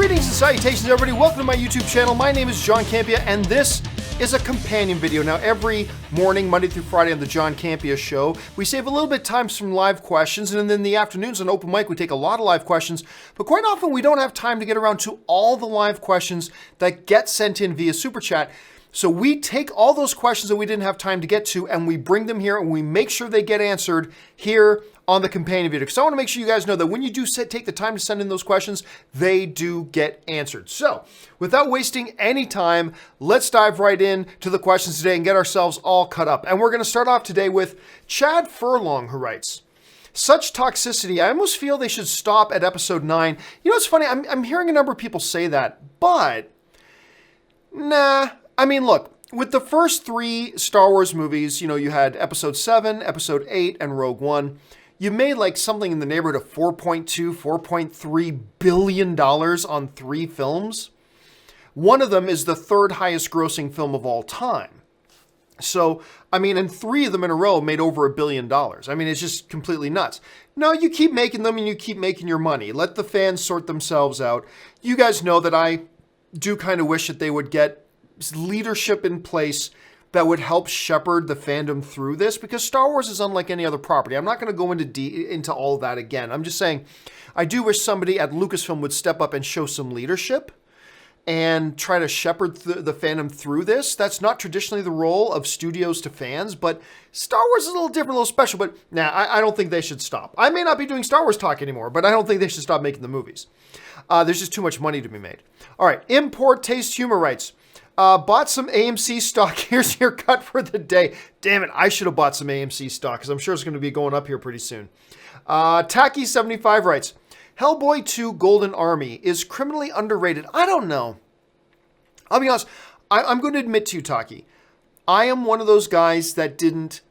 Greetings and salutations, everybody. Welcome to my YouTube channel. My name is John Campea, and this is a companion video. Now, every morning, Monday through Friday on the John Campea Show, we save a little bit of time for some live questions, and then in the afternoons on Open Mic, we take a lot of live questions, but quite often we don't have time to get around to all the live questions that get sent in via Super Chat. So we take all those questions that we didn't have time to get to, and we bring them here, and we make sure they get answered here on the companion video. Because I want to make sure you guys know that when you do take the time to send in those questions, they do get answered. So without wasting any time, let's dive right in to the questions today and get ourselves all cut up. And we're going to start off today with Chadfurlong, who writes, "Such toxicity, I almost feel they should stop at episode 9. You know, it's funny, I'm hearing a number of people say that, but nah. I mean, look, with the first 3 Star Wars movies, you know, you had episode 7, episode 8, and Rogue One. You made like something in the neighborhood of $4.2, $4.3 billion on 3 films. One of them is the 3rd highest grossing film of all time. So, I mean, and 3 of them in a row made over $1 billion. I mean, it's just completely nuts. No, you keep making them and you keep making your money. Let the fans sort themselves out. You guys know that I do kind of wish that they would get leadership in place that would help shepherd the fandom through this, because Star Wars is unlike any other property. I'm not going to go into all of that again. I'm just saying, I do wish somebody at Lucasfilm would step up and show some leadership and try to shepherd the fandom through this. That's not traditionally the role of studios to fans, but Star Wars is a little different, a little special. But nah, I don't think they should stop. I may not be doing Star Wars talk anymore, but I don't think they should stop making the movies. There's just too much money to be made. All right, Import Taste Humor writes, bought some AMC stock. Here's your cut for the day. Damn it, I should have bought some AMC stock because I'm sure it's going to be going up here pretty soon. Tacky75 writes, Hellboy 2 Golden Army is criminally underrated. I don't know. I'll be honest. I'm going to admit to you, Taki, I am one of those guys that didn't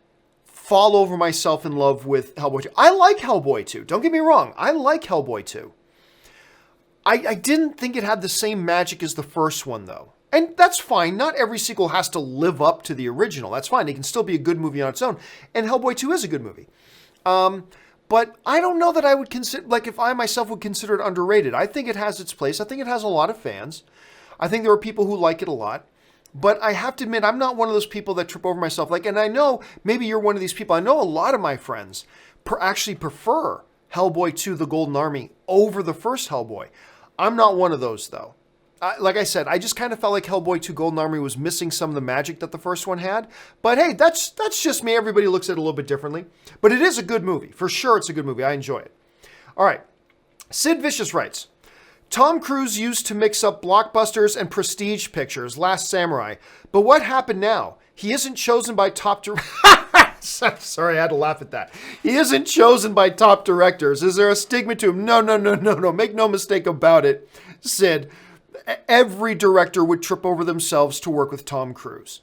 fall over myself in love with Hellboy 2. I like Hellboy 2. Don't get me wrong. I like Hellboy 2. I didn't think it had the same magic as the first one, though. And that's fine. Not every sequel has to live up to the original. That's fine. It can still be a good movie on its own. And Hellboy 2 is a good movie. But I don't know that I would consider, like if I myself would consider it underrated. I think it has its place. I think it has a lot of fans. I think there are people who like it a lot. But I have to admit, I'm not one of those people that trip over myself. Like, and I know maybe you're one of these people. I know a lot of my friends actually prefer Hellboy 2, The Golden Army over the first Hellboy. I'm not one of those, though. Like I said, I just kind of felt like Hellboy 2 Golden Army was missing some of the magic that the first one had. But hey, that's just me. Everybody looks at it a little bit differently. But it is a good movie. For sure, it's a good movie. I enjoy it. All right. Sid Vicious writes, Tom Cruise used to mix up blockbusters and prestige pictures, Last Samurai. But what happened now? He isn't chosen by top Sorry, I had to laugh at that. He isn't chosen by top directors. Is there a stigma to him? No. Make no mistake about it, Sid. Every director would trip over themselves to work with Tom Cruise.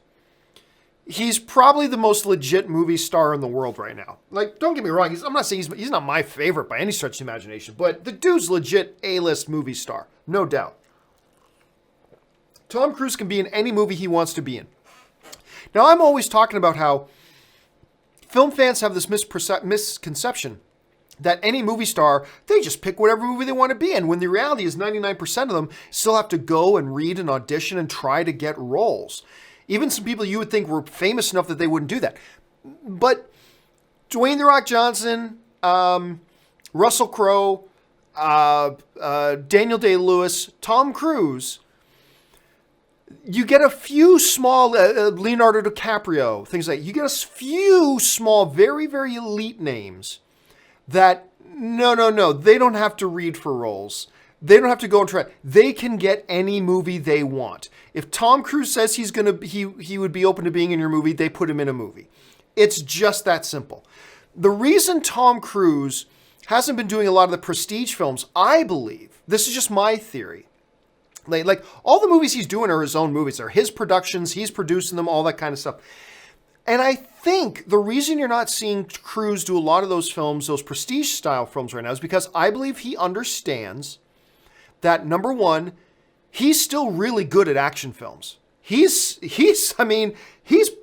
He's probably the most legit movie star in the world right now. Like, don't get me wrong. I'm not saying he's not my favorite by any stretch of the imagination, but the dude's legit A-list movie star. No doubt. Tom Cruise can be in any movie he wants to be in. Now, I'm always talking about how film fans have this misconception that any movie star, they just pick whatever movie they want to be in, when the reality is 99% of them still have to go and read and audition and try to get roles. Even some people you would think were famous enough that they wouldn't do that. But Dwayne "The Rock" Johnson, Russell Crowe, Daniel Day-Lewis, Tom Cruise, you get a few small, Leonardo DiCaprio, things like, you get a few small, very, very elite names that, no, they don't have to read for roles. They don't have to go and try. They can get any movie they want. If Tom Cruise says he would be open to being in your movie, they put him in a movie. It's just that simple. The reason Tom Cruise hasn't been doing a lot of the prestige films, I believe, this is just my theory. Like all the movies he's doing are his own movies. They're his productions. He's producing them, all that kind of stuff. And I think the reason you're not seeing Cruise do a lot of those films, those prestige-style films right now, is because I believe he understands that, number one, he's still really good at action films. He's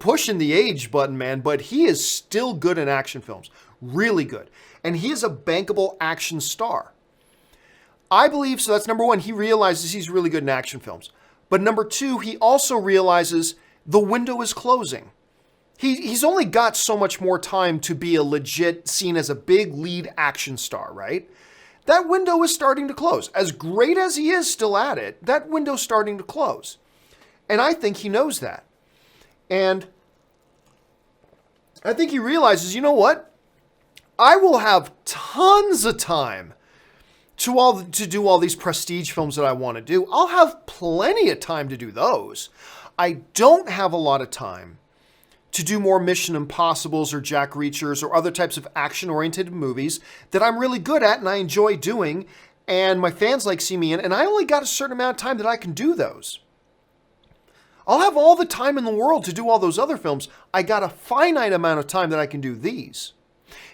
pushing the age button, man, but he is still good in action films. Really good. And he is a bankable action star. I believe, so that's number one, he realizes he's really good in action films. But number two, he also realizes the window is closing. He's only got so much more time to be a legit, seen as a big lead action star, right? That window is starting to close. As great as he is still at it, that window's starting to close. And I think he knows that. And I think he realizes, you know what? I will have tons of time to do all these prestige films that I want to do. I'll have plenty of time to do those. I don't have a lot of time to do more Mission Impossibles or Jack Reachers or other types of action-oriented movies that I'm really good at and I enjoy doing, and my fans like see me in, and I only got a certain amount of time that I can do those. I'll have all the time in the world to do all those other films. I got a finite amount of time that I can do these.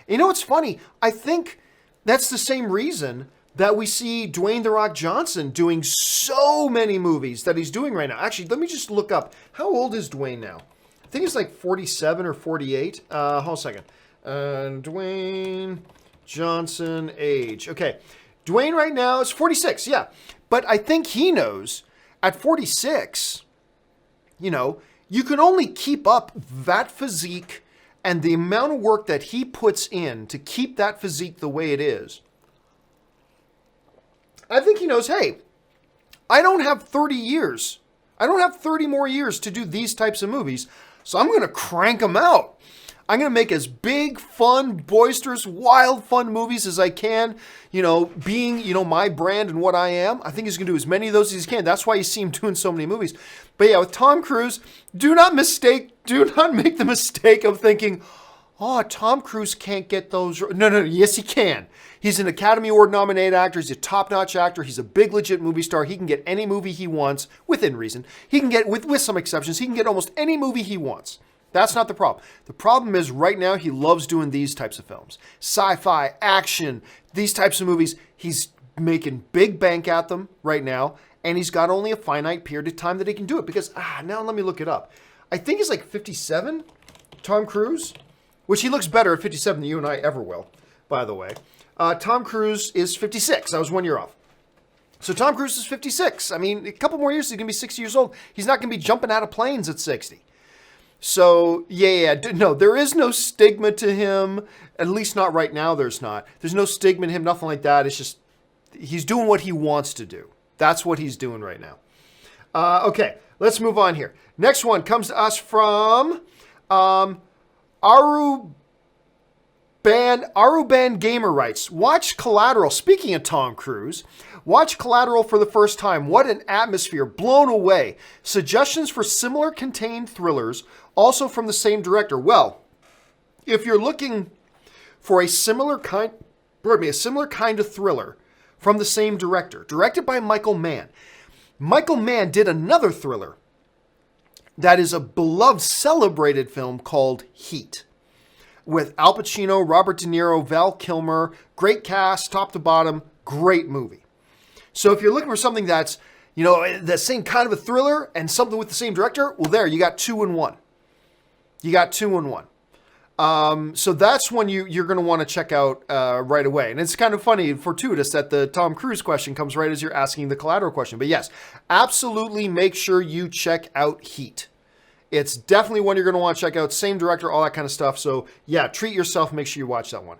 You know what's funny? I think that's the same reason that we see Dwayne "The Rock" Johnson doing so many movies that he's doing right now. Actually, let me just look up. How old is Dwayne now? I think he's like 47 or 48. Hold on a second. Dwayne Johnson age. Okay. Dwayne right now is 46, yeah. But I think he knows at 46, you know, you can only keep up that physique and the amount of work that he puts in to keep that physique the way it is. I think he knows, hey, I don't have 30 years. I don't have 30 more years to do these types of movies, so I'm going to crank them out. I'm going to make as big, fun, boisterous, wild, fun movies as I can, you know, being, you know, my brand and what I am. I think he's going to do as many of those as he can. That's why you see him doing so many movies. But yeah, with Tom Cruise, do not make the mistake of thinking, oh, Tom Cruise can't get those. No, yes, he can. He's an Academy Award nominated actor. He's a top-notch actor. He's a big, legit movie star. He can get any movie he wants, within reason. He can get, with some exceptions, he can get almost any movie he wants. That's not the problem. The problem is right now he loves doing these types of films. Sci-fi, action, these types of movies. He's making big bank at them right now, and he's got only a finite period of time that he can do it because, now let me look it up. I think he's like 57, Tom Cruise, which he looks better at 57 than you and I ever will, by the way. Tom Cruise is 56. I was 1 year off. So Tom Cruise is 56. I mean, a couple more years, he's going to be 60 years old. He's not going to be jumping out of planes at 60. So, no, there is no stigma to him. At least not right now, there's not. There's no stigma to him, nothing like that. It's just, he's doing what he wants to do. That's what he's doing right now. Okay, let's move on here. Next one comes to us from Aruban Gamer writes, watch Collateral. Speaking of Tom Cruise, watch Collateral for the first time. What an atmosphere. Blown away. Suggestions for similar contained thrillers, also from the same director. Well, if you're looking for a similar kind of thriller from the same director, directed by Michael Mann. Michael Mann did another thriller that is a beloved, celebrated film called Heat, with Al Pacino, Robert De Niro, Val Kilmer, great cast, top to bottom, great movie. So if you're looking for something that's, you know, the same kind of a thriller and something with the same director, well, there, you got 2 in 1. You got 2 in 1. So that's one you're going to want to check out right away. And it's kind of funny, fortuitous, that the Tom Cruise question comes right as you're asking the Collateral question. But yes, absolutely make sure you check out Heat. It's definitely one you're going to want to check out. Same director, all that kind of stuff. So yeah, treat yourself. Make sure you watch that one.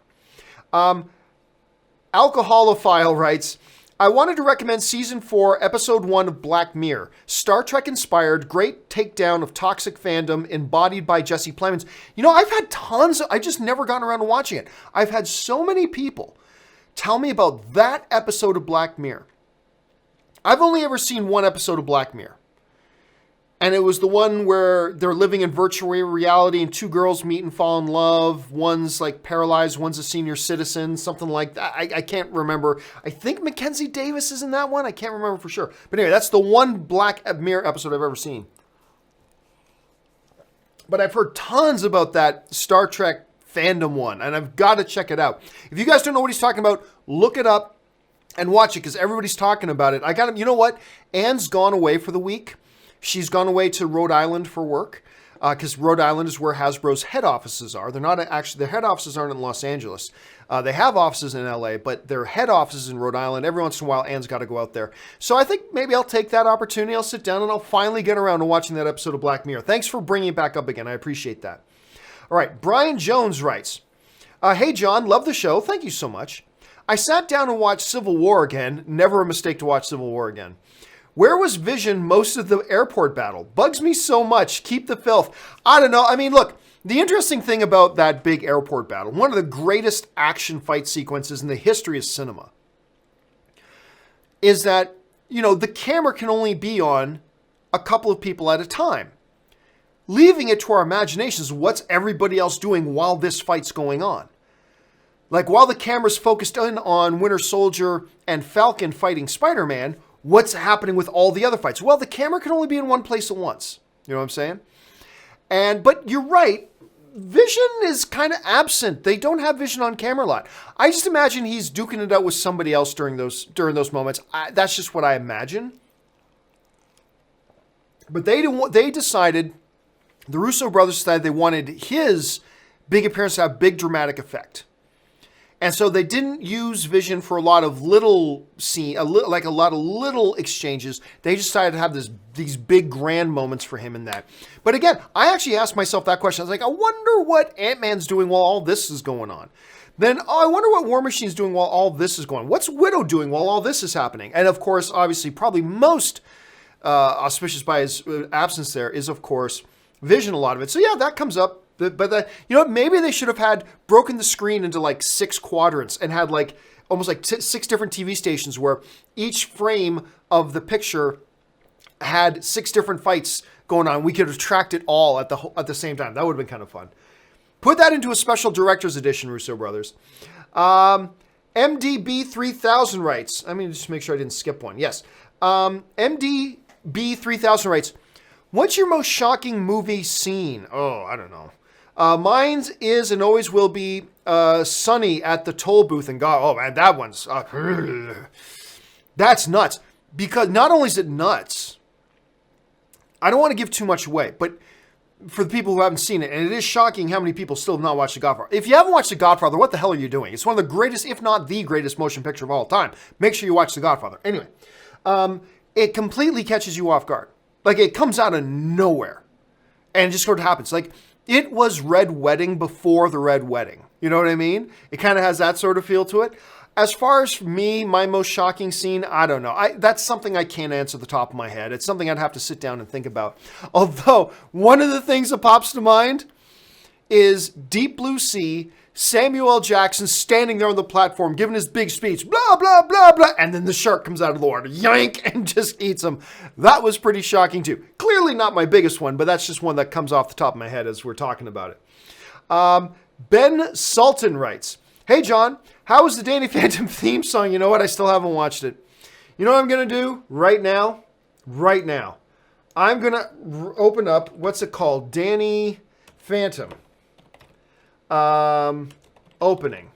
Alcoholophile writes, I wanted to recommend Season 4, Episode 1 of Black Mirror. Star Trek-inspired, great takedown of toxic fandom embodied by Jesse Plemons. You know, I've had I just never gotten around to watching it. I've had so many people tell me about that episode of Black Mirror. I've only ever seen one episode of Black Mirror. And it was the one where they're living in virtual reality and 2 girls meet and fall in love. One's like paralyzed, one's a senior citizen, something like that. I can't remember. I think Mackenzie Davis is in that one. I can't remember for sure. But anyway, that's the one Black Mirror episode I've ever seen. But I've heard tons about that Star Trek fandom one, and I've got to check it out. If you guys don't know what he's talking about, look it up and watch it because everybody's talking about it. You know what? Anne's gone away for the week. She's gone away to Rhode Island for work. because Rhode Island is where Hasbro's head offices are. They're not actually, their head offices aren't in Los Angeles. They have offices in LA, but their head office is in Rhode Island. Every once in a while, Anne's got to go out there. So I think maybe I'll take that opportunity. I'll sit down and I'll finally get around to watching that episode of Black Mirror. Thanks for bringing it back up again. I appreciate that. All right, Brian Jones writes, hey, John, love the show. Thank you so much. I sat down and watched Civil War again. Never a mistake to watch Civil War again. Where was Vision most of the airport battle? Bugs me so much. Keep the filth. I don't know. I mean, look, the interesting thing about that big airport battle, one of the greatest action fight sequences in the history of cinema, is that, you know, the camera can only be on a couple of people at a time. Leaving it to our imaginations, what's everybody else doing while this fight's going on? Like, while the camera's focused in on Winter Soldier and Falcon fighting Spider-Man, what's happening with all the other fights? Well, the camera can only be in one place at once. You know what I'm saying? But you're right. Vision is kind of absent. They don't have Vision on camera a lot. I just imagine he's duking it out with somebody else during those moments. That's just what I imagine. But they decided, the Russo brothers decided they wanted his big appearance to have big dramatic effect. And so they didn't use Vision for a lot of little like a lot of little exchanges. They just decided to have these big grand moments for him in that. But again, I actually asked myself that question. I was like, I wonder what Ant-Man's doing while all this is going on. Then, I wonder what War Machine's doing while all this is going on. What's Widow doing while all this is happening? And of course, obviously, probably most auspicious by his absence there is, of course, Vision, a lot of it. So yeah, that comes up. But you know, maybe they should have had broken the screen into like 6 quadrants and had like almost like 6 different TV stations where each frame of the picture had 6 different fights going on. We could have tracked it all at the same time. That would have been kind of fun. Put that into a special director's edition, Russo brothers. MDB 3000 writes. I mean, just make sure I didn't skip one. Yes. MDB 3000 writes, what's your most shocking movie scene? Oh, I don't know. Mine is and always will be Sonny at the toll booth and God. Oh man, that one's that's nuts. Because not only is it nuts, I don't want to give too much away, but for the people who haven't seen it, and it is shocking how many people still have not watched The Godfather. If you haven't watched The Godfather, what the hell are you doing? It's one of the greatest, if not the greatest, motion picture of all time. Make sure you watch The Godfather. Anyway, it completely catches you off guard. Like, it comes out of nowhere, and it just sort of happens. Like, it was Red Wedding before the Red Wedding. You know what I mean? It kind of has that sort of feel to it. As far as me, my most shocking scene, I don't know. That's something I can't answer at the top of my head. It's something I'd have to sit down and think about. Although, one of the things that pops to mind is Deep Blue Sea, Samuel L. Jackson standing there on the platform, giving his big speech, blah, blah, blah, blah, and then the shark comes out of the water, yank, and just eats him. That was pretty shocking too. Clearly not my biggest one, but that's just one that comes off the top of my head as we're talking about it. Ben Sultan writes, hey John, how was the Danny Phantom theme song? You know what? I still haven't watched it. You know what I'm going to do right now? Right now. I'm going to open up, what's it called? Danny Phantom. Opening.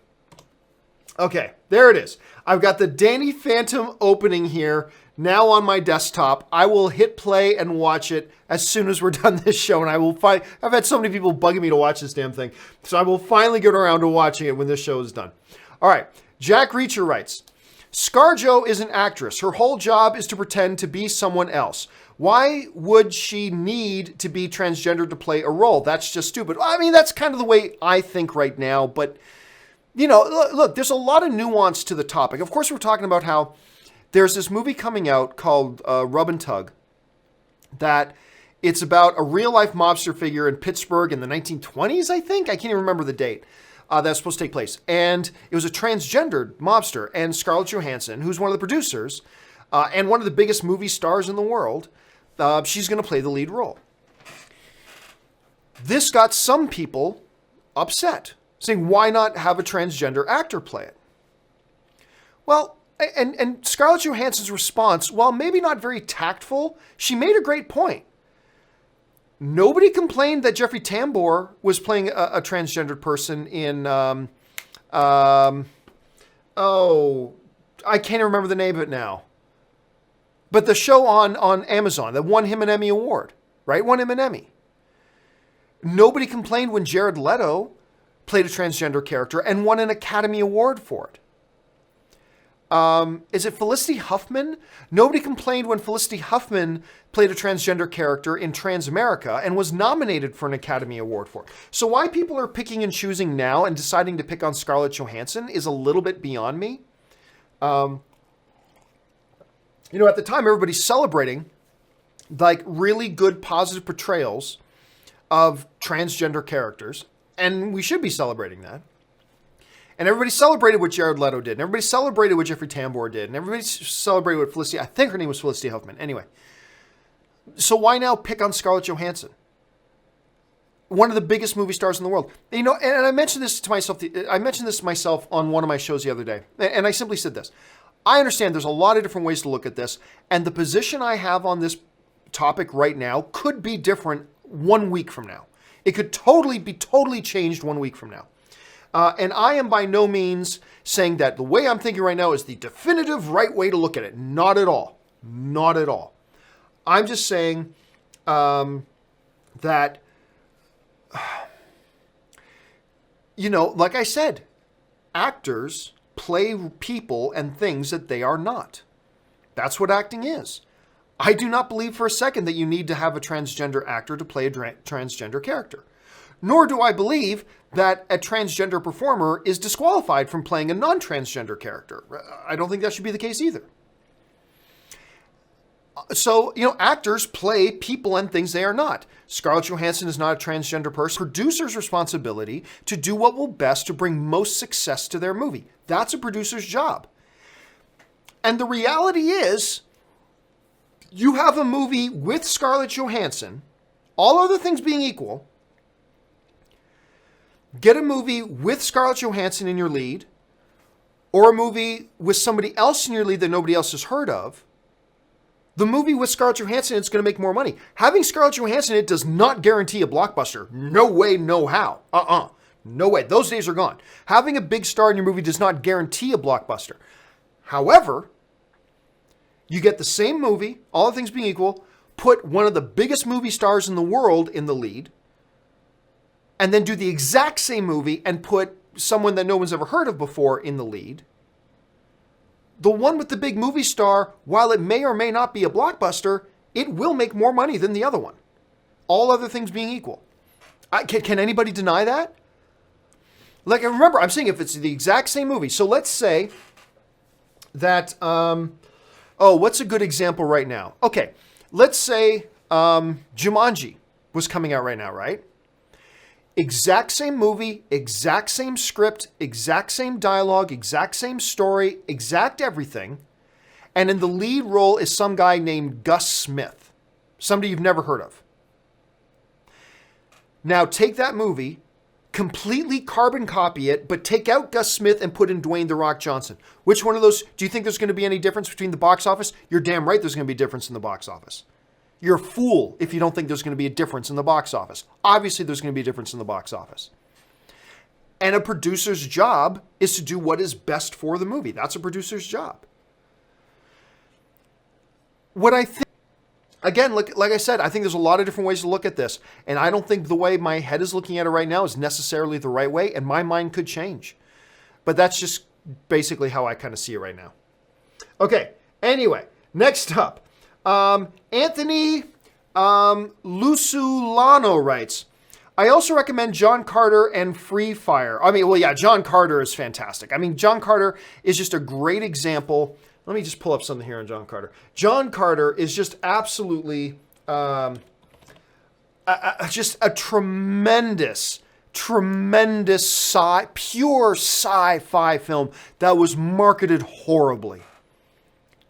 Okay, there it is. I've got the Danny Phantom opening here now on my desktop. I will hit play and watch it as soon as we're done this show, and I've had so many people bugging me to watch this damn thing, so I will finally get around to watching it when this show is done. All right, Jack Reacher writes, ScarJo is an actress. Her whole job is to pretend to be someone else. Why would she need to be transgender to play a role? That's just stupid. I mean, that's kind of the way I think right now. But, you know, look, there's a lot of nuance to the topic. Of course, we're talking about how there's this movie coming out called Rub and Tug, that it's about a real-life mobster figure in Pittsburgh in the 1920s, I think. I can't even remember the date. That's supposed to take place. And it was a transgendered mobster. And Scarlett Johansson, who's one of the producers and one of the biggest movie stars in the world, she's going to play the lead role. This got some people upset, saying, why not have a transgender actor play it? Well, and Scarlett Johansson's response, while maybe not very tactful, she made a great point. Nobody complained that Jeffrey Tambor was playing a transgendered person in, I can't remember the name of it now. But the show on Amazon that won him an Emmy Award, right? Won him an Emmy. Nobody complained when Jared Leto played a transgender character and won an Academy Award for it. Is it Felicity Huffman? Nobody complained when Felicity Huffman played a transgender character in Transamerica and was nominated for an Academy Award for it. So why people are picking and choosing now and deciding to pick on Scarlett Johansson is a little bit beyond me. At the time, everybody's celebrating like really good positive portrayals of transgender characters, and we should be celebrating that. And everybody celebrated what Jared Leto did, and everybody celebrated what Jeffrey Tambor did, and everybody celebrated what Felicity, I think her name was Felicity Huffman. Anyway, so why now pick on Scarlett Johansson? One of the biggest movie stars in the world. And I mentioned this to myself. I mentioned this to myself on one of my shows the other day, and I simply said this. I understand there's a lot of different ways to look at this, and the position I have on this topic right now could be different 1 week from now. It could totally changed 1 week from now. And I am by no means saying that the way I'm thinking right now is the definitive right way to look at it. Not at all. Not at all. I'm just saying that, like I said, actors play people and things that they are not. That's what acting is. I do not believe for a second that you need to have a transgender actor to play a transgender character. Nor do I believe that a transgender performer is disqualified from playing a non-transgender character. I don't think that should be the case either. So, actors play people and things they are not. Scarlett Johansson is not a transgender person. Producer's responsibility to do what will best to bring most success to their movie. That's a producer's job. And the reality is, you have a movie with Scarlett Johansson, all other things being equal, get a movie with Scarlett Johansson in your lead, or a movie with somebody else in your lead that nobody else has heard of. The movie with Scarlett Johansson, it's going to make more money. Having Scarlett Johansson, it does not guarantee a blockbuster. No way, no how. No way. Those days are gone. Having a big star in your movie does not guarantee a blockbuster. However, you get the same movie, all things being equal, put one of the biggest movie stars in the world in the lead, and then do the exact same movie and put someone that no one's ever heard of before in the lead. The one with the big movie star, while it may or may not be a blockbuster, it will make more money than the other one. All other things being equal. Can anybody deny that? Like, remember, I'm saying if it's the exact same movie. So let's say that, what's a good example right now? Okay, let's say Jumanji was coming out right now, right? Exact same movie, exact same script, exact same dialogue, exact same story, exact everything. And in the lead role is some guy named Gus Smith. Somebody you've never heard of. Now take that movie, completely carbon copy it, but take out Gus Smith and put in Dwayne "The Rock" Johnson. Which one of those, do you think there's going to be any difference between the box office? You're damn right there's going to be a difference in the box office. You're a fool if you don't think there's going to be a difference in the box office. Obviously, there's going to be a difference in the box office. And a producer's job is to do what is best for the movie. That's a producer's job. What I think, again, like I said, I think there's a lot of different ways to look at this. And I don't think the way my head is looking at it right now is necessarily the right way. And my mind could change. But that's just basically how I kind of see it right now. Okay, anyway, next up. Anthony Lusulano writes, I also recommend John Carter and Free Fire. John Carter is fantastic. John Carter is just a great example. Let me just pull up something here on John Carter. John Carter is just absolutely just a tremendous pure sci-fi film that was marketed horribly.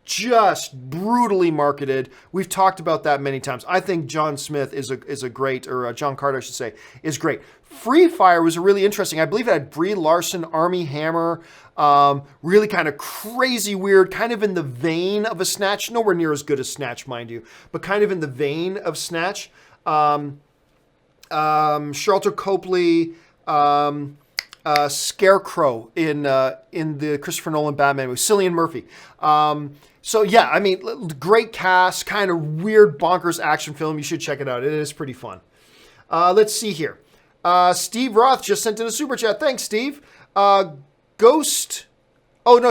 Just brutally marketed. We've talked about that many times. I think John Smith is a great, or John Carter, I should say, is great. Free Fire was really interesting. I believe it had Brie Larson, Armie Hammer, really kind of crazy weird, kind of in the vein of a Snatch. Nowhere near as good as Snatch, mind you, but kind of in the vein of Snatch. Charlton Copley, Scarecrow in the Christopher Nolan Batman movie, Cillian Murphy. Great cast, kind of weird, bonkers action film. You should check it out. It is pretty fun. Let's see here. Steve Roth just sent in a super chat. Thanks, Steve.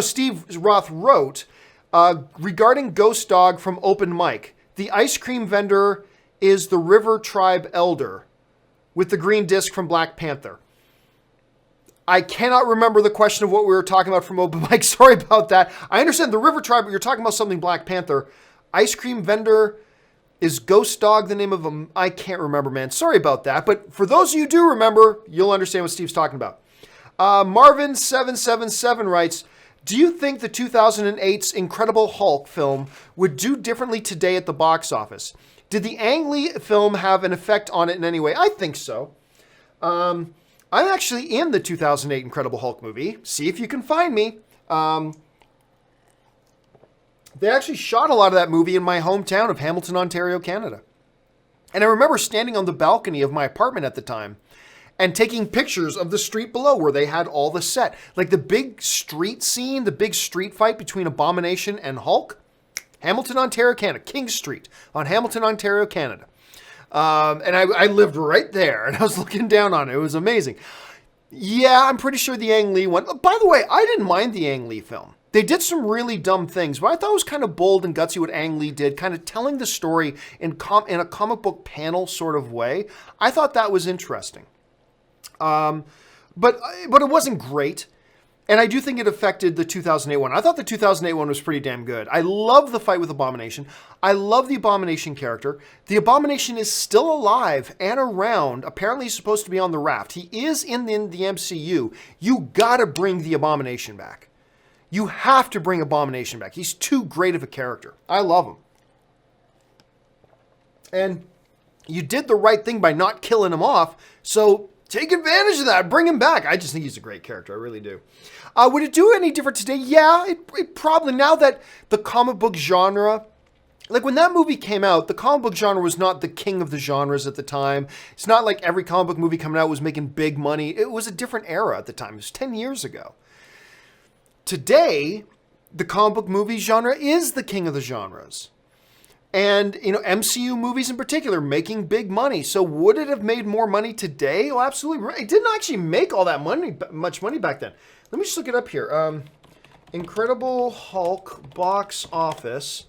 Steve Roth wrote, regarding Ghost Dog from Open Mic, the ice cream vendor is the River Tribe Elder with the green disc from Black Panther. I cannot remember the question of what we were talking about from Open Mic. Sorry about that. I understand the River Tribe, but you're talking about something Black Panther. Ice cream vendor, is Ghost Dog the name of them? I can't remember, man. Sorry about that. But for those of you who do remember, you'll understand what Steve's talking about. Marvin777 writes, do you think the 2008's Incredible Hulk film would do differently today at the box office? Did the Ang Lee film have an effect on it in any way? I think so. I'm actually in the 2008 Incredible Hulk movie. See if you can find me. They actually shot a lot of that movie in my hometown of Hamilton, Ontario, Canada. And I remember standing on the balcony of my apartment at the time and taking pictures of the street below where they had all the set. Like the big street scene, the big street fight between Abomination and Hulk. Hamilton, Ontario, Canada. King Street on Hamilton, Ontario, Canada. And I lived right there and I was looking down on it. It was amazing. Yeah, I'm pretty sure the Ang Lee one. By the way, I didn't mind the Ang Lee film. They did some really dumb things, but I thought it was kind of bold and gutsy what Ang Lee did, kind of telling the story in a comic book panel sort of way. I thought that was interesting. But it wasn't great. And I do think it affected the 2008 one. I thought the 2008 one was pretty damn good. I love the fight with Abomination. I love the Abomination character. The Abomination is still alive and around. Apparently he's supposed to be on the raft. He is in the MCU. You gotta bring the Abomination back. You have to bring Abomination back. He's too great of a character. I love him. And you did the right thing by not killing him off. So take advantage of that. Bring him back. I just think he's a great character. I really do. Would it do any different today? Yeah, it probably. Now that the comic book genre, like when that movie came out, the comic book genre was not the king of the genres at the time. It's not like every comic book movie coming out was making big money. It was a different era at the time. It was 10 years ago. Today, the comic book movie genre is the king of the genres. And, MCU movies in particular making big money. So would it have made more money today? Oh, absolutely. It didn't actually make all that much money back then. Let me just look it up here. Incredible Hulk box office.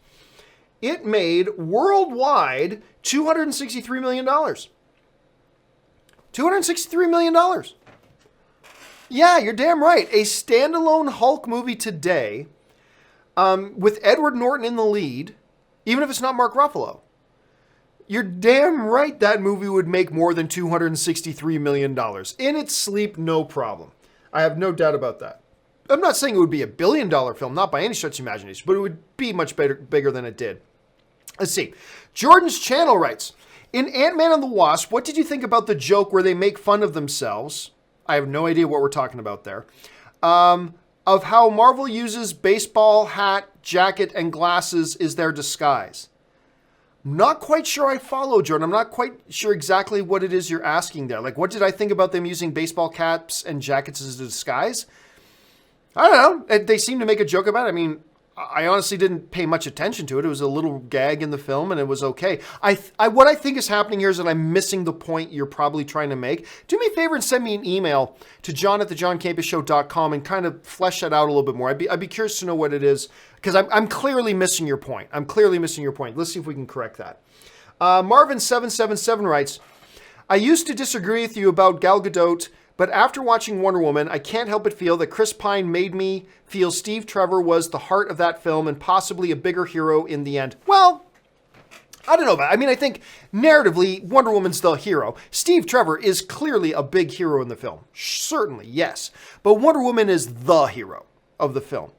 It made worldwide $263 million. $263 million. Yeah, you're damn right. A standalone Hulk movie today, with Edward Norton in the lead, even if it's not Mark Ruffalo, you're damn right that movie would make more than $263 million. In its sleep, no problem. I have no doubt about that. I'm not saying it would be a billion-dollar film, not by any stretch of imagination, but it would be much bigger than it did. Let's see. Jordan's Channel writes, in Ant-Man and the Wasp, what did you think about the joke where they make fun of themselves? I have no idea what we're talking about there. Of how Marvel uses baseball hat, jacket, and glasses is their disguise. Not quite sure I follow, Jordan. I'm not quite sure exactly what it is you're asking there. Like, what did I think about them using baseball caps and jackets as a disguise? I don't know. They seem to make a joke about it. I mean, I honestly didn't pay much attention to it. It was a little gag in the film, and it was okay. What I think is happening here is that I'm missing the point you're probably trying to make. Do me a favor and send me an email to john@thejohncampusshow.com and kind of flesh that out a little bit more. I'd be curious to know what it is, because I'm clearly missing your point. Let's see if we can correct that. Marvin777 writes, I used to disagree with you about Gal Gadot, but after watching Wonder Woman, I can't help but feel that Chris Pine made me feel Steve Trevor was the heart of that film and possibly a bigger hero in the end. Well, I don't know about it. I mean, I think narratively, Wonder Woman's the hero. Steve Trevor is clearly a big hero in the film. Certainly, yes. But Wonder Woman is the hero of the film.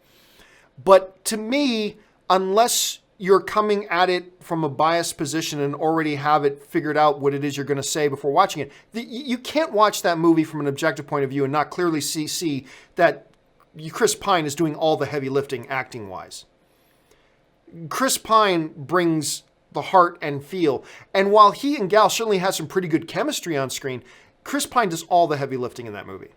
But to me, unless you're coming at it from a biased position and already have it figured out what it is you're going to say before watching it, you can't watch that movie from an objective point of view and not clearly see that Chris Pine is doing all the heavy lifting acting-wise. Chris Pine brings the heart and feel. And while he and Gal certainly has some pretty good chemistry on screen, Chris Pine does all the heavy lifting in that movie.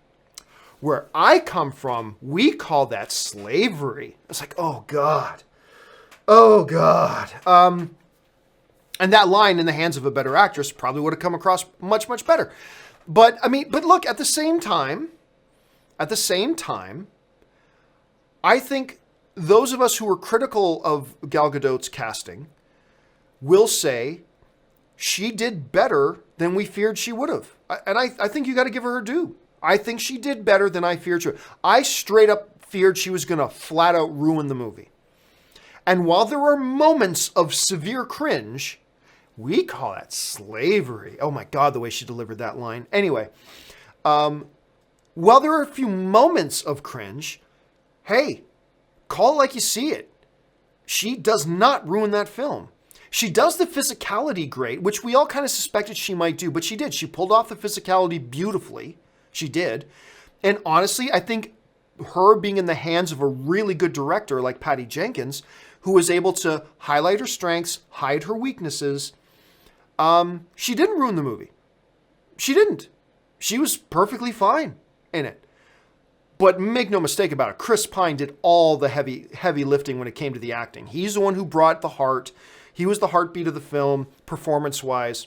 Where I come from, we call that slavery. It's like, oh God. Oh, God. And that line in the hands of a better actress probably would have come across much, much better. But look, at the same time, I think those of us who were critical of Gal Gadot's casting will say she did better than we feared she would have. And I think you got to give her due. I think she did better than I feared she would. I straight up feared she was going to flat out ruin the movie. And while there were moments of severe cringe, we call that slavery. Oh my God, the way she delivered that line. Anyway, while there are a few moments of cringe, hey, call it like you see it. She does not ruin that film. She does the physicality great, which we all kind of suspected she might do, but she did. She pulled off the physicality beautifully. She did. And honestly, I think her being in the hands of a really good director like Patty Jenkins, who was able to highlight her strengths, hide her weaknesses, she didn't ruin the movie. She didn't. She was perfectly fine in it. But make no mistake about it, Chris Pine did all the heavy lifting when it came to the acting. He's the one who brought the heart. He was the heartbeat of the film, performance-wise.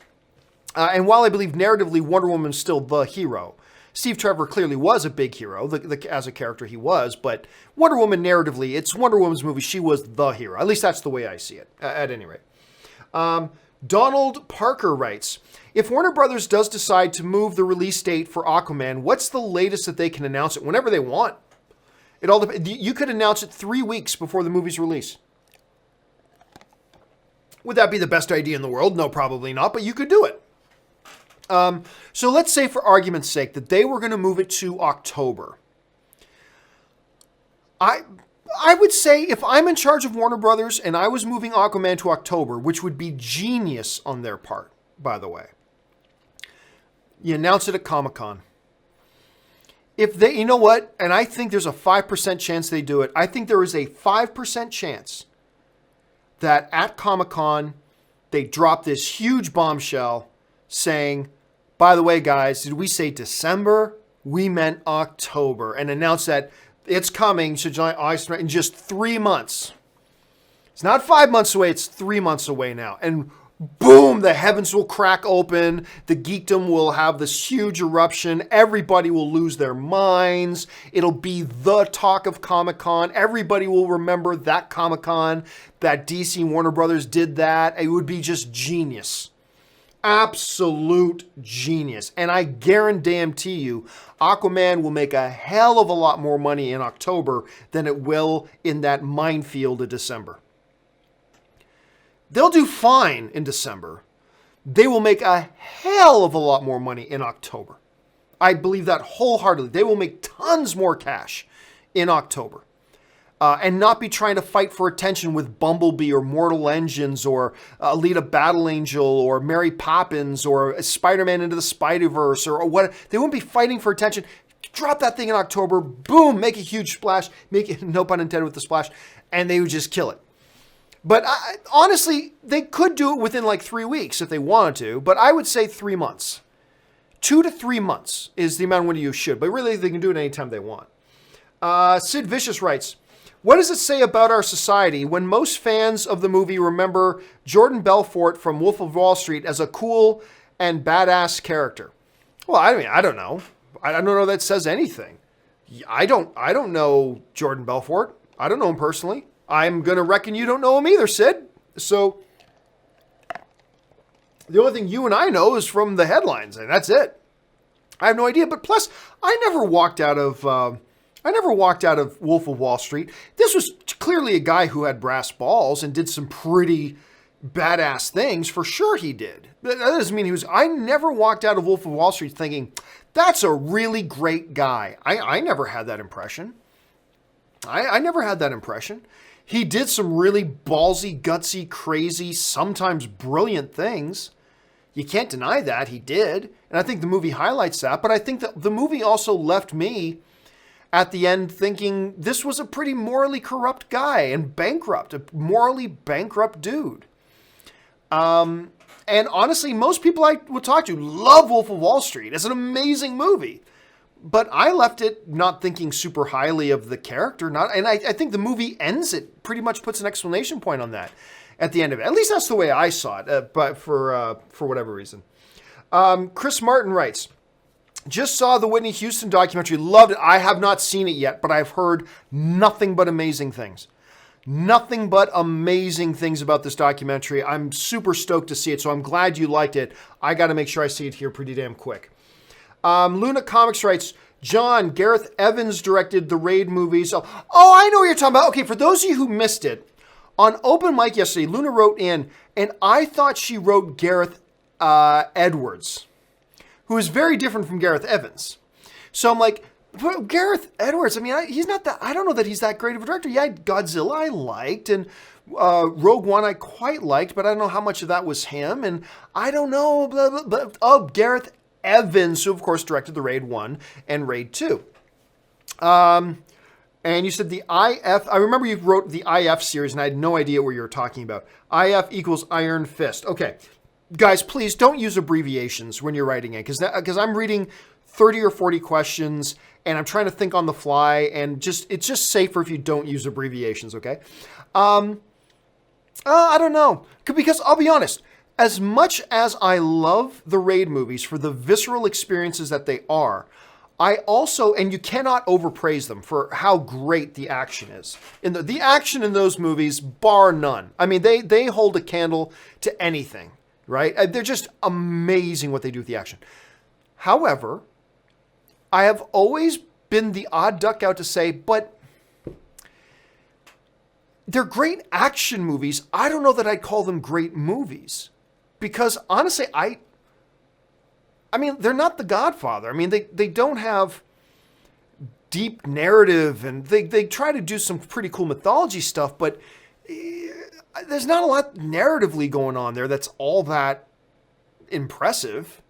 And while I believe narratively Wonder Woman's still the hero, Steve Trevor clearly was a big hero, as a character he was, but Wonder Woman narratively, it's Wonder Woman's movie, she was the hero. At least that's the way I see it, at any rate. Donald Parker writes, if Warner Brothers does decide to move the release date for Aquaman, what's the latest that they can announce it? Whenever they want. It all depends. You could announce it 3 weeks before the movie's release. Would that be the best idea in the world? No, probably not, but you could do it. So let's say, for argument's sake, that they were going to move it to October. I would say if I'm in charge of Warner Brothers and I was moving Aquaman to October, which would be genius on their part, by the way, you announce it at Comic-Con. If they, you know what, and I think there's a 5% chance they do it. I think there is a 5% chance that at Comic-Con they drop this huge bombshell saying, by the way, guys, did we say December? We meant October, and announce that it's coming to July, August, in just 3 months. It's not 5 months away, it's 3 months away now. And boom, the heavens will crack open. The geekdom will have this huge eruption. Everybody will lose their minds. It'll be the talk of Comic-Con. Everybody will remember that Comic-Con, that DC Warner Brothers did that. It would be just genius. Absolute genius. And I guarantee you, Aquaman will make a hell of a lot more money in October than it will in that minefield of December. They'll do fine in December. They will make a hell of a lot more money in October. I believe that wholeheartedly. They will make tons more cash in October. And not be trying to fight for attention with Bumblebee or Mortal Engines or Alita Battle Angel or Mary Poppins or Spider-Man Into the Spider-Verse or what. They won't be fighting for attention. Drop that thing in October. Boom, make a huge splash. Make it, no pun intended with the splash. And they would just kill it. But honestly, they could do it within like 3 weeks if they wanted to. But I would say 3 months. 2 to 3 months is the amount of window you should. But really, they can do it anytime they want. Sid Vicious writes, what does it say about our society when most fans of the movie remember Jordan Belfort from Wolf of Wall Street as a cool and badass character? Well, I mean, I don't know. I don't know that says anything. I don't know Jordan Belfort. I don't know him personally. I'm going to reckon you don't know him either, Sid. So the only thing you and I know is from the headlines, and that's it. I have no idea. But plus, I never walked out of Wolf of Wall Street. This was clearly a guy who had brass balls and did some pretty badass things. For sure he did. That doesn't mean he was... I never walked out of Wolf of Wall Street thinking, that's a really great guy. I never had that impression. I never had that impression. He did some really ballsy, gutsy, crazy, sometimes brilliant things. You can't deny that. He did. And I think the movie highlights that. But I think that the movie also left me at the end thinking this was a pretty morally corrupt guy and bankrupt, a morally bankrupt dude. And honestly, most people I would talk to love Wolf of Wall Street. It's an amazing movie. But I left it not thinking super highly of the character. And I think the movie ends it, pretty much puts an exclamation point on that. at the end of it. At least that's the way I saw it, but for whatever reason. Chris Martin writes, just saw the Whitney Houston documentary. Loved it. I have not seen it yet, but I've heard nothing but amazing things. Nothing but amazing things about this documentary. I'm super stoked to see it, so I'm glad you liked it. I got to make sure I see it here pretty damn quick. Luna Comics writes, John, Gareth Evans directed the Raid movies. Oh, I know what you're talking about. Okay, for those of you who missed it, on Open Mic yesterday, Luna wrote in, and I thought she wrote Gareth Edwards, who is very different from Gareth Evans. So I'm like, but Gareth Edwards, I mean, he's not that, I don't know that he's that great of a director. Yeah, Godzilla I liked, and Rogue One I quite liked, but I don't know how much of that was him, and I don't know, blah, blah, blah. Oh, Gareth Evans, who of course directed the Raid 1 and Raid 2. And you said the IF, I remember you wrote the IF series, and I had no idea what you were talking about. IF equals Iron Fist. Okay. Guys, please don't use abbreviations when you're writing it, because I'm reading 30 or 40 questions and I'm trying to think on the fly, and it's just safer if you don't use abbreviations, okay? I don't know, because I'll be honest, as much as I love the Raid movies for the visceral experiences that they are, I also, and you cannot overpraise them for how great the action is. In the action in those movies, bar none. I mean, they hold a candle to anything. Right? They're just amazing what they do with the action. However, I have always been the odd duck out to say, but they're great action movies. I don't know that I'd call them great movies. Because honestly, I mean, they're not The Godfather. I mean, they don't have deep narrative, and they try to do some pretty cool mythology stuff, but there's not a lot narratively going on there that's all that impressive.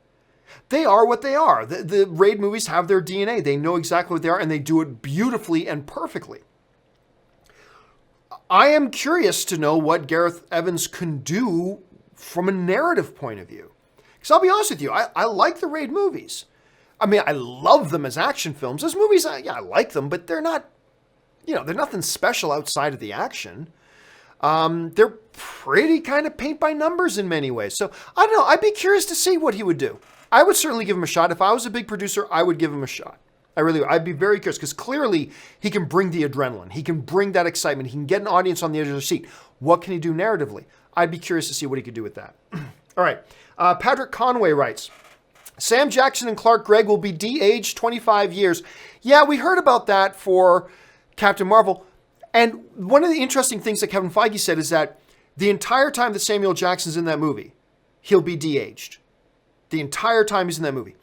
They are what they are. The Raid movies have their DNA. They know exactly what they are, and they do it beautifully and perfectly. I am curious to know what Gareth Evans can do from a narrative point of view. Because I'll be honest with you, I like the Raid movies. I mean, I love them as action films. As movies, I like them, but they're not, they're nothing special outside of the action. They're pretty kind of paint by numbers in many ways. So I don't know. I'd be curious to see what he would do. I would certainly give him a shot. If I was a big producer, I would give him a shot. I really would. I'd be very curious, because clearly he can bring the adrenaline. He can bring that excitement. He can get an audience on the edge of their seat. What can he do narratively? I'd be curious to see what he could do with that. All right. Patrick Conway writes, Sam Jackson and Clark Gregg will be de-aged 25 years. Yeah, we heard about that for Captain Marvel. And one of the interesting things that Kevin Feige said is that the entire time that Samuel Jackson's in that movie, he'll be de-aged. The entire time he's in that movie.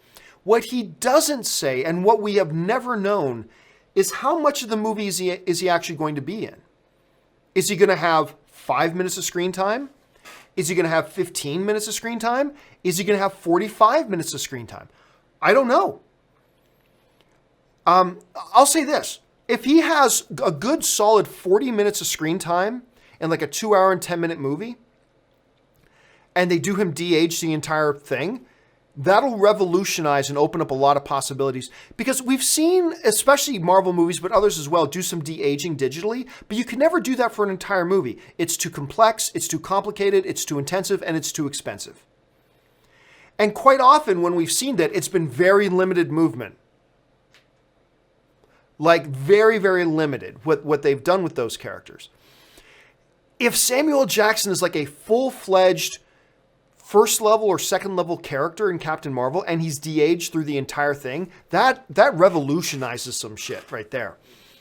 What he doesn't say, and what we have never known, is how much of the movie is he actually going to be in? Is he going to have 5 minutes of screen time? Is he going to have 15 minutes of screen time? Is he going to have 45 minutes of screen time? I don't know. I'll say this. If he has a good solid 40 minutes of screen time in like a 2 hour and 10 minute movie, and they do him de-age the entire thing, that'll revolutionize and open up a lot of possibilities. Because we've seen, especially Marvel movies, but others as well, do some de-aging digitally, but you can never do that for an entire movie. It's too complex, it's too complicated, it's too intensive, and it's too expensive. And quite often when we've seen that, it's been very limited movement. Like very, very limited, what they've done with those characters. If Samuel Jackson is like a full-fledged first level or second level character in Captain Marvel, and he's de-aged through the entire thing, that revolutionizes some shit right there.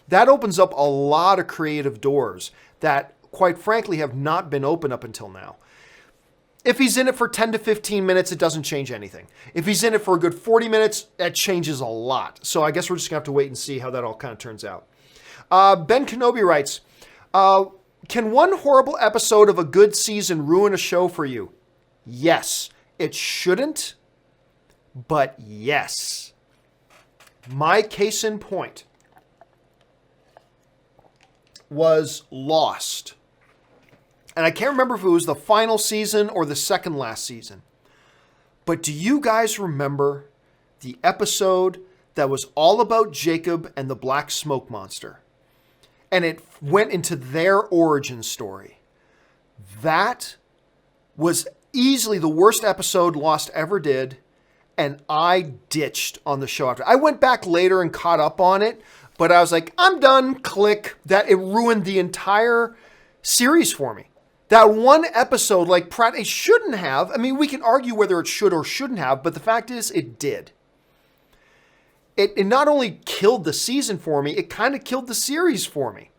That opens up a lot of creative doors that, quite frankly, have not been open up until now. If he's in it for 10 to 15 minutes, it doesn't change anything. If he's in it for a good 40 minutes, that changes a lot. So I guess we're just going to have to wait and see how that all kind of turns out. Ben Kenobi writes, can one horrible episode of a good season ruin a show for you? Yes. It shouldn't, but yes. My case in point was Lost. And I can't remember if it was the final season or the second last season. But do you guys remember the episode that was all about Jacob and the black smoke monster? And it went into their origin story. That was easily the worst episode Lost ever did, and I ditched on the show after. I went back later and caught up on it, but I was like, I'm done, click. That it ruined the entire series for me. That one episode, like, it shouldn't have. I mean, we can argue whether it should or shouldn't have, but the fact is, it did. It not only killed the season for me, it kind of killed the series for me.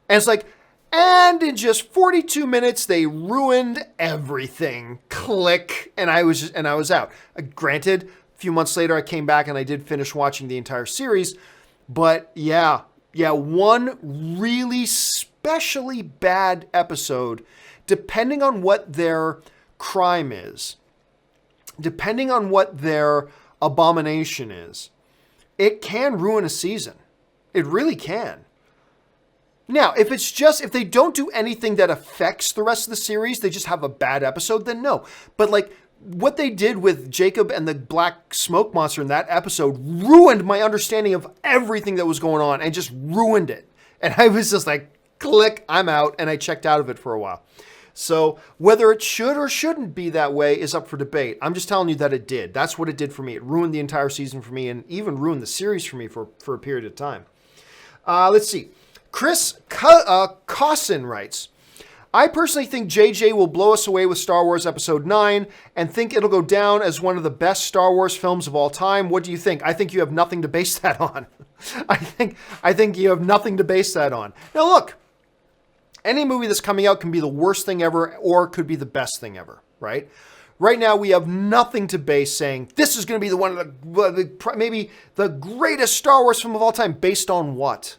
And it's like, and in just 42 minutes, they ruined everything. Click. And I was out. Granted, a few months later, I came back and I did finish watching the entire series. But yeah, one really especially bad episode, depending on what their crime is, depending on what their abomination is, it can ruin a season. It really can. Now, if they don't do anything that affects the rest of the series, they just have a bad episode, then no. But like what they did with Jacob and the black smoke monster in that episode ruined my understanding of everything that was going on and just ruined it. And I was just like, click, I'm out. And I checked out of it for a while. So whether it should or shouldn't be that way is up for debate. I'm just telling you that it did. That's what it did for me. It ruined the entire season for me and even ruined the series for me for a period of time. Let's see. Chris Cossin writes, I personally think JJ will blow us away with Star Wars Episode 9 and think it'll go down as one of the best Star Wars films of all time. What do you think? I think you have nothing to base that on. I think you have nothing to base that on. Now look, any movie that's coming out can be the worst thing ever or could be the best thing ever, right? Right now, we have nothing to base saying this is going to be maybe the greatest Star Wars film of all time. Based on what?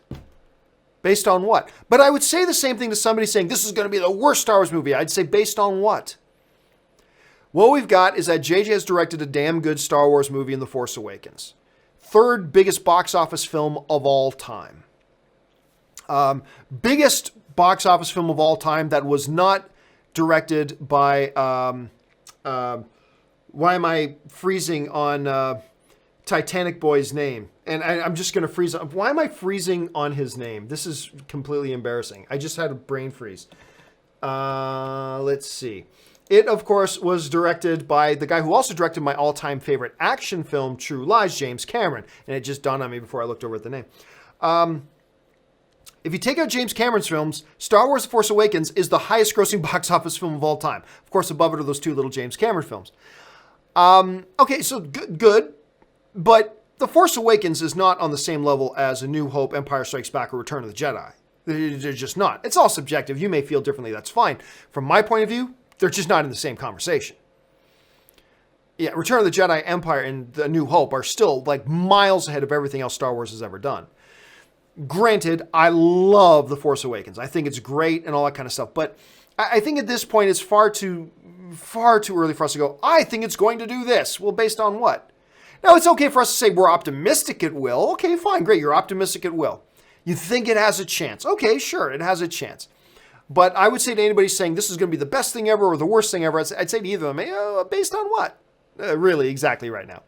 Based on what? But I would say the same thing to somebody saying this is going to be the worst Star Wars movie. I'd say based on what? What we've got is that JJ has directed a damn good Star Wars movie in The Force Awakens. Third biggest box office film of all time. Biggest box office film of all time that was not directed by... why am I freezing on Titanic Boy's name? And I'm just going to freeze. Why am I freezing on his name? This is completely embarrassing. I just had a brain freeze. Let's see. It, of course, was directed by the guy who also directed my all-time favorite action film, True Lies, James Cameron. And it just dawned on me before I looked over at the name. If you take out James Cameron's films, Star Wars The Force Awakens is the highest grossing box office film of all time. Of course, above it are those two little James Cameron films. Okay, so good. But The Force Awakens is not on the same level as A New Hope, Empire Strikes Back, or Return of the Jedi. They're just not. It's all subjective. You may feel differently. That's fine. From my point of view, they're just not in the same conversation. Yeah, Return of the Jedi, Empire, and The New Hope are still like miles ahead of everything else Star Wars has ever done. Granted, I love The Force Awakens. I think it's great and all that kind of stuff. But I think at this point, it's far too early for us to go, I think it's going to do this. Well, based on what? Now, it's okay for us to say we're optimistic it will. Okay, fine, great. You're optimistic it will. You think it has a chance. Okay, sure, it has a chance. But I would say to anybody saying this is going to be the best thing ever or the worst thing ever, I'd say to either of them, based on what? Really, exactly right now.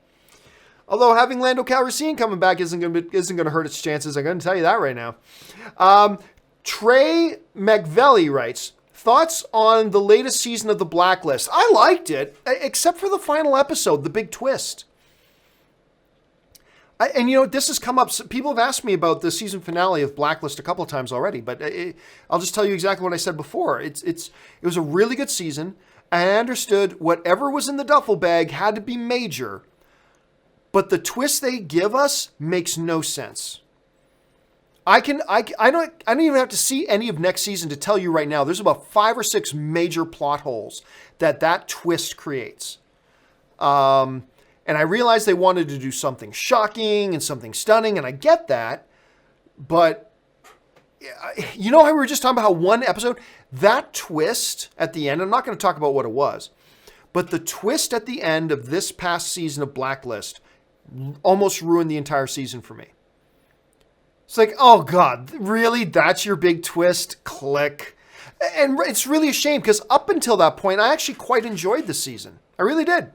Although having Lando Calrissian coming back isn't going to hurt its chances. I'm going to tell you that right now. Trey McVelly writes, thoughts on the latest season of The Blacklist? I liked it, except for the final episode, the big twist. And you know, this has come up. People have asked me about the season finale of Blacklist a couple of times already, but I'll just tell you exactly what I said before. It was a really good season. I understood whatever was in the duffel bag had to be major, but the twist they give us makes no sense. I don't even have to see any of next season to tell you right now. There's about 5 or 6 major plot holes that twist creates. And I realized they wanted to do something shocking and something stunning, and I get that. But you know how we were just talking about how one episode, that twist at the end, I'm not going to talk about what it was, but the twist at the end of this past season of Blacklist almost ruined the entire season for me. It's like, oh God, really? That's your big twist? Click. And it's really a shame because up until that point, I actually quite enjoyed the season. I really did.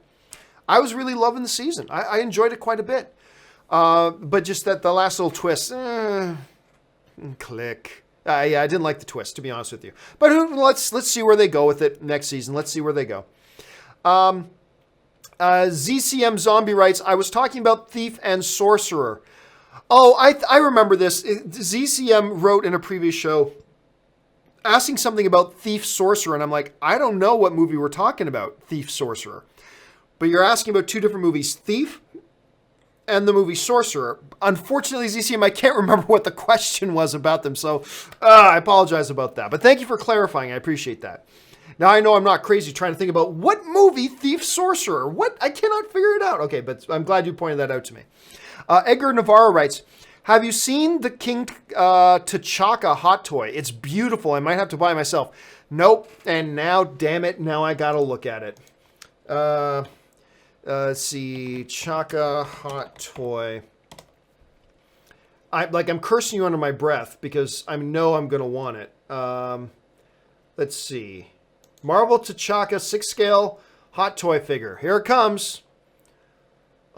I was really loving the season. I enjoyed it quite a bit. But just that the last little twist, click. Yeah, I didn't like the twist, to be honest with you. But let's see where they go with it next season. Let's see where they go. ZCM Zombie writes, I was talking about Thief and Sorcerer. Oh, I remember this. ZCM wrote in a previous show asking something about Thief Sorcerer, and I'm like, I don't know what movie we're talking about, Thief Sorcerer. But you're asking about two different movies, Thief and the movie Sorcerer. Unfortunately, ZCM, I can't remember what the question was about them, so I apologize about that. But thank you for clarifying. I appreciate that. Now, I know I'm not crazy trying to think about what movie Thief Sorcerer. What? I cannot figure it out. Okay, but I'm glad you pointed that out to me. Edgar Navarro writes, have you seen the King T'Chaka hot toy? It's beautiful. I might have to buy it myself. Nope. And now, damn it, now I gotta look at it. Let's see. Chaka hot toy. I'm cursing you under my breath because I know I'm gonna want it. Let's see. Marvel T'Chaka 6 scale hot toy figure. Here it comes.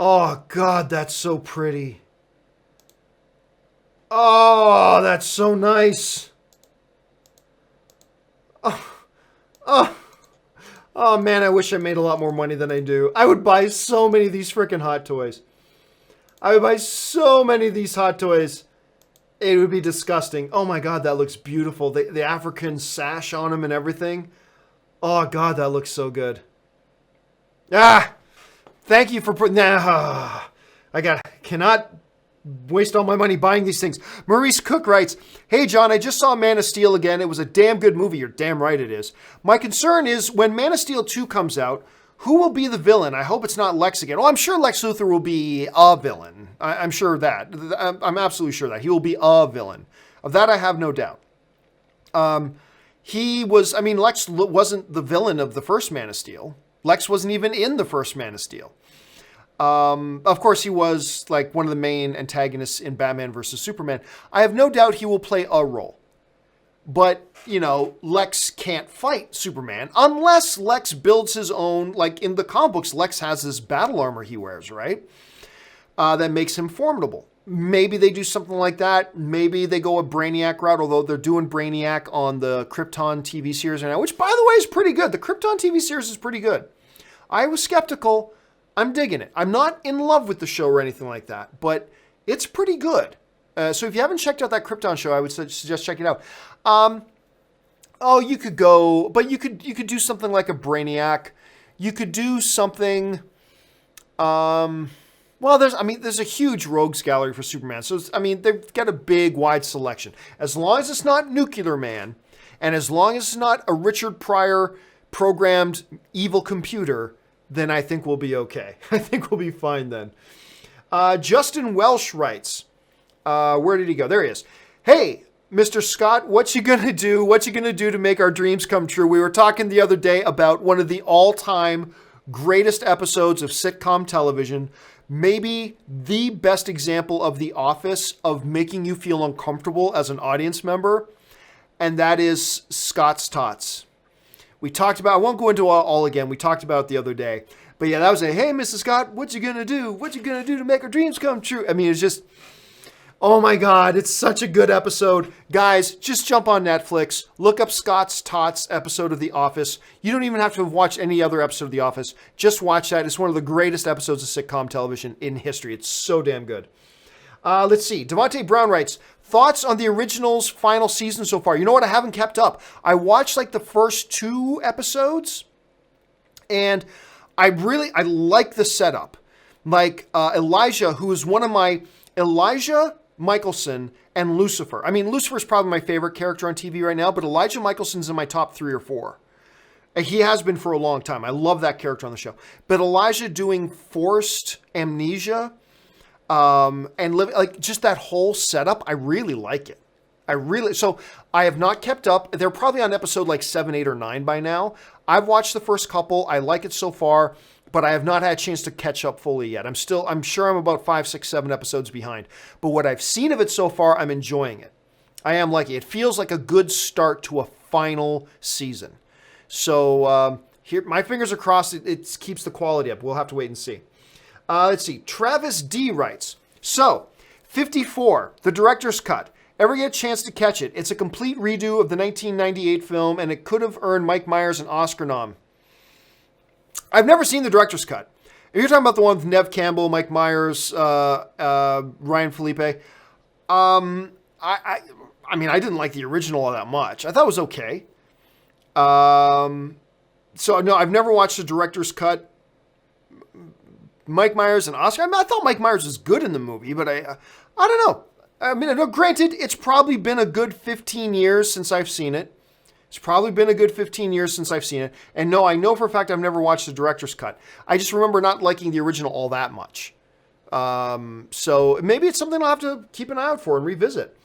Oh, God, that's so pretty. Oh, that's so nice. Oh, man, I wish I made a lot more money than I do. I would buy so many of these freaking hot toys. I would buy so many of these hot toys. It would be disgusting. Oh, my God, that looks beautiful. The African sash on them and everything. Oh, God, that looks so good. Thank you for putting that. Cannot waste all my money buying these things. Maurice Cook writes, hey, John, I just saw Man of Steel again. It was a damn good movie. You're damn right it is. My concern is when Man of Steel 2 comes out, who will be the villain? I hope it's not Lex again. Well, I'm sure Lex Luthor will be a villain. I'm sure of that. I'm absolutely sure that. He will be a villain. Of that, I have no doubt. Lex wasn't the villain of the first Man of Steel. Lex wasn't even in the first Man of Steel. Of course, he was like one of the main antagonists in Batman vs. Superman. I have no doubt he will play a role. But, Lex can't fight Superman unless Lex builds his own, like in the comic books, Lex has this battle armor he wears, right? That makes him formidable. Maybe they do something like that. Maybe they go a Brainiac route, although they're doing Brainiac on the Krypton TV series right now, which, by the way, is pretty good. The Krypton TV series is pretty good. I was skeptical. I'm digging it. I'm not in love with the show or anything like that, but it's pretty good. So if you haven't checked out that Krypton show, I would suggest checking it out. You could go, but you could do something like a Brainiac. You could do something. There's a huge rogues gallery for Superman. So they've got a big, wide selection. As long as it's not Nuclear Man, and as long as it's not a Richard Pryor programmed evil computer, then I think we'll be okay. I think we'll be fine then. Justin Welsh writes, where did he go? There he is. Hey, Mr. Scott, what you gonna do? What you gonna do to make our dreams come true? We were talking the other day about one of the all-time greatest episodes of sitcom television, maybe the best example of The Office of making you feel uncomfortable as an audience member, and that is Scott's Tots. We talked about, I won't go into all again, we talked about it the other day, but yeah, that was hey, Mrs. Scott, what you gonna do? What you gonna do to make our dreams come true? It's just, oh my God, it's such a good episode. Guys, just jump on Netflix, look up Scott's Tots episode of The Office. You don't even have to watch any other episode of The Office. Just watch that. It's one of the greatest episodes of sitcom television in history. It's so damn good. Let's see. Devontae Brown writes, thoughts on the original's final season so far? You know what? I haven't kept up. I watched like the first 2 episodes, and I like the setup. Like Elijah, who is one of my... Elijah Michelson and Lucifer. Lucifer's probably my favorite character on TV right now, but Elijah Michelson's in my top 3 or 4. And he has been for a long time. I love that character on the show. But Elijah doing forced amnesia and just that whole setup, I really like it. So I have not kept up. They're probably on episode like 7, 8, or 9 by now. I've watched the first couple. I like it so far, but I have not had a chance to catch up fully yet. I'm sure I'm about 5, 6, 7 episodes behind. But what I've seen of it so far, I'm enjoying it. I am liking it. It feels like a good start to a final season. So here, my fingers are crossed. It keeps the quality up. We'll have to wait and see. Let's see. Travis D writes, so 54, the director's cut. Ever get a chance to catch it? It's a complete redo of the 1998 film, and it could have earned Mike Myers an Oscar nom. I've never seen the director's cut. If you're talking about the one with Nev Campbell, Mike Myers, Ryan Felipe, I mean, I didn't like the original all that much. I thought it was okay. So, no, I've never watched the director's cut. Mike Myers and Oscar. I mean, I thought Mike Myers was good in the movie, but I don't know. I mean, granted, it's probably been a good 15 years since I've seen it. And no, I know for a fact I've never watched the director's cut. I just remember not liking the original all that much. So maybe it's something I'll have to keep an eye out for and revisit.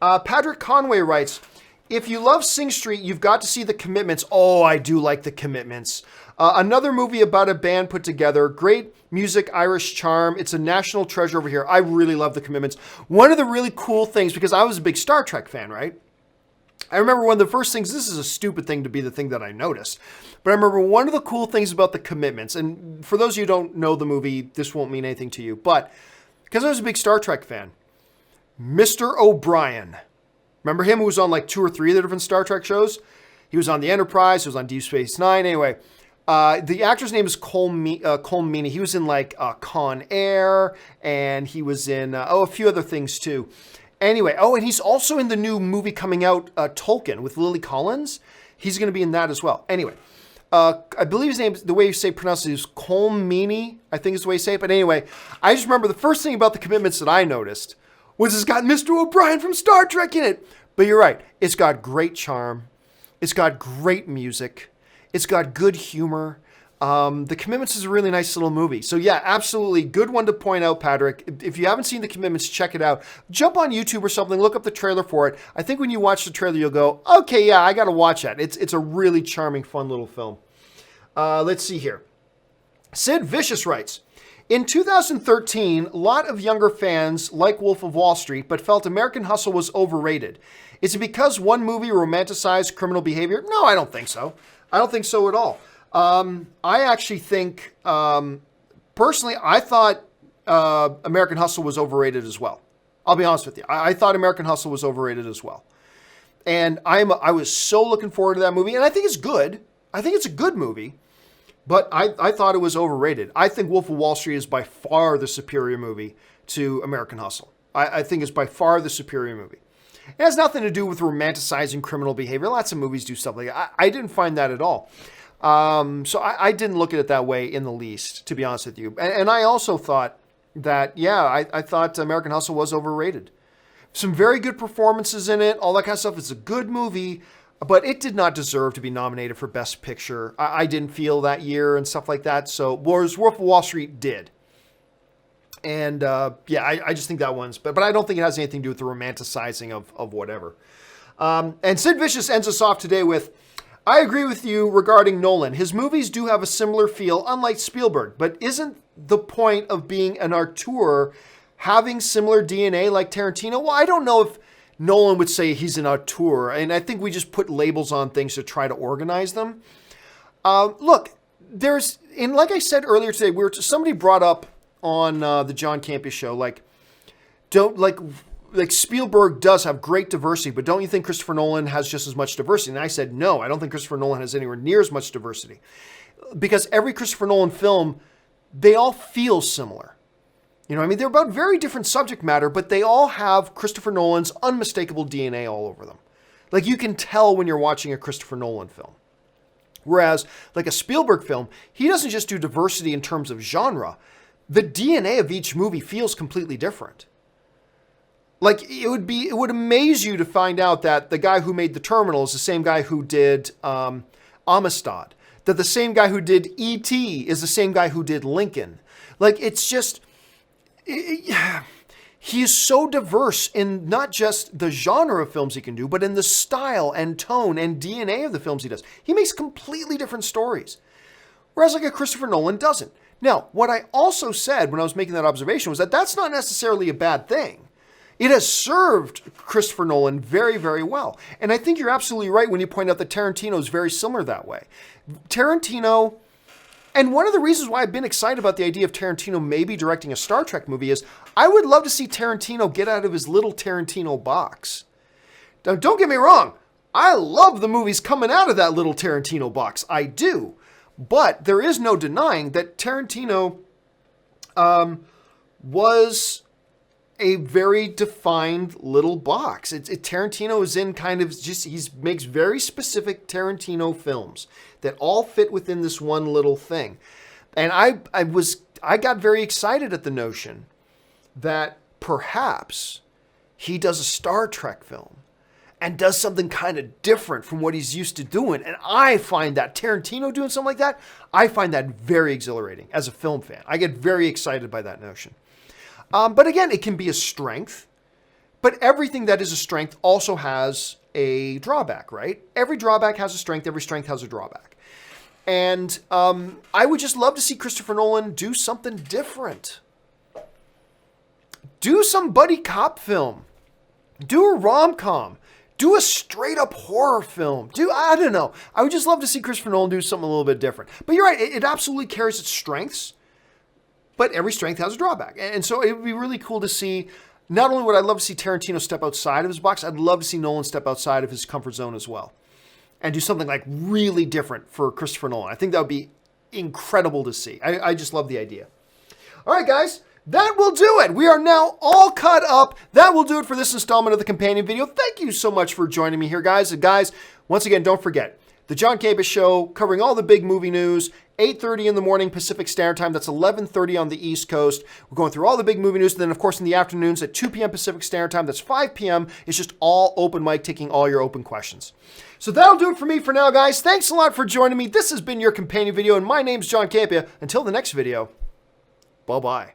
Patrick Conway writes, if you love Sing Street, you've got to see The Commitments. Oh, I do like The Commitments. Another movie about a band put together. Great music, Irish charm. It's a national treasure over here. I really love The Commitments. One of the really cool things, because I was a big Star Trek fan, right? I remember one of the first things, this is a stupid thing to be the thing that I noticed, but I remember one of the cool things about The Commitments, and for those of you who don't know the movie, this won't mean anything to you, but because I was a big Star Trek fan, Mr. O'Brien, remember him who was on like 2 or 3 of the different Star Trek shows? He was on The Enterprise, he was on Deep Space Nine, anyway. The actor's name is Cole Meany. He was in like Con Air, and he was in a few other things too. Anyway, and he's also in the new movie coming out, Tolkien, with Lily Collins. He's going to be in that as well. Anyway, I believe his name, the way you pronounce it is Cole Meany, I think is the way you say it. But anyway, I just remember the first thing about The Commitments that I noticed was it's got Mr. O'Brien from Star Trek in it. But you're right. It's got great charm. It's got great music. It's got good humor. The Commitments is a really nice little movie. So yeah, absolutely. Good one to point out, Patrick. If you haven't seen The Commitments, check it out. Jump on YouTube or something. Look up the trailer for it. I think when you watch the trailer, you'll go, okay, yeah, I got to watch that. It's a really charming, fun little film. Let's see here. Sid Vicious writes, in 2013, a lot of younger fans like Wolf of Wall Street, but felt American Hustle was overrated. Is it because one movie romanticized criminal behavior? No, I don't think so. I don't think so at all. I actually think, personally, I thought American Hustle was overrated as well. I'll be honest with you. I thought American Hustle was overrated as well. And I was so looking forward to that movie, and I think it's good. I think it's a good movie, but I thought it was overrated. I think Wolf of Wall Street is by far the superior movie to American Hustle. I think it's by far the superior movie. It has nothing to do with romanticizing criminal behavior. Lots of movies do stuff like that. I didn't find that at all. So I didn't look at it that way in the least, to be honest with you. And I also thought that, yeah, I thought American Hustle was overrated. Some very good performances in it, all that kind of stuff. It's a good movie, but it did not deserve to be nominated for Best Picture. I didn't feel that year and stuff like that. So, whereas Wolf of Wall Street did. And yeah, I just think that one's, but I don't think it has anything to do with the romanticizing of whatever. And Sid Vicious ends us off today with, I agree with you regarding Nolan. His movies do have a similar feel, unlike Spielberg, but isn't the point of being an auteur having similar DNA like Tarantino? Well, I don't know if Nolan would say he's an auteur, and I think we just put labels on things to try to organize them. Look, like I said earlier today, somebody brought up on the John Campea show, like Spielberg does have great diversity, but don't you think Christopher Nolan has just as much diversity? And I said, no, I don't think Christopher Nolan has anywhere near as much diversity. Because every Christopher Nolan film, they all feel similar. You know what I mean? They're about very different subject matter, but they all have Christopher Nolan's unmistakable DNA all over them. Like, you can tell when you're watching a Christopher Nolan film. Whereas, like a Spielberg film, he doesn't just do diversity in terms of genre. The DNA of each movie feels completely different. Like, it would amaze you to find out that the guy who made The Terminal is the same guy who did Amistad. That the same guy who did E.T. is the same guy who did Lincoln. Like, it's just, he is so diverse in not just the genre of films he can do, but in the style and tone and DNA of the films he does. He makes completely different stories. Whereas like a Christopher Nolan doesn't. Now, what I also said when I was making that observation was that that's not necessarily a bad thing. It has served Christopher Nolan very, very well. And I think you're absolutely right when you point out that Tarantino is very similar that way. Tarantino And one of the reasons why I've been excited about the idea of Tarantino maybe directing a Star Trek movie is I would love to see Tarantino get out of his little Tarantino box. Now, don't get me wrong. I love the movies coming out of that little Tarantino box. I do. But there is no denying that Tarantino was a very defined little box. Tarantino is in kind of just, he makes very specific Tarantino films that all fit within this one little thing. And I got very excited at the notion that perhaps he does a Star Trek film and does something kind of different from what he's used to doing. And I find that Tarantino doing something like that, I find that very exhilarating as a film fan. I get very excited by that notion. But again, it can be a strength, but everything that is a strength also has a drawback, right? Every drawback has a strength, every strength has a drawback. And I would just love to see Christopher Nolan do something different. Do some buddy cop film. Do a rom-com. Do a straight-up horror film. I don't know. I would just love to see Christopher Nolan do something a little bit different. But you're right, it absolutely carries its strengths, but every strength has a drawback. And so it would be really cool to see, not only would I love to see Tarantino step outside of his box, I'd love to see Nolan step outside of his comfort zone as well. And do something like really different for Christopher Nolan. I think that would be incredible to see. I just love the idea. All right, guys. That will do it. We are now all caught up. That will do it for this installment of the companion video. Thank you so much for joining me here, guys. And guys, once again, don't forget, the John Campea Show, covering all the big movie news, 8:30 in the morning Pacific Standard Time. That's 11:30 on the East Coast. We're going through all the big movie news. And then, of course, in the afternoons at 2 p.m. Pacific Standard Time, that's 5 p.m. It's just all open mic, taking all your open questions. So that'll do it for me for now, guys. Thanks a lot for joining me. This has been your companion video, and my name's John Campea. Until the next video, bye-bye.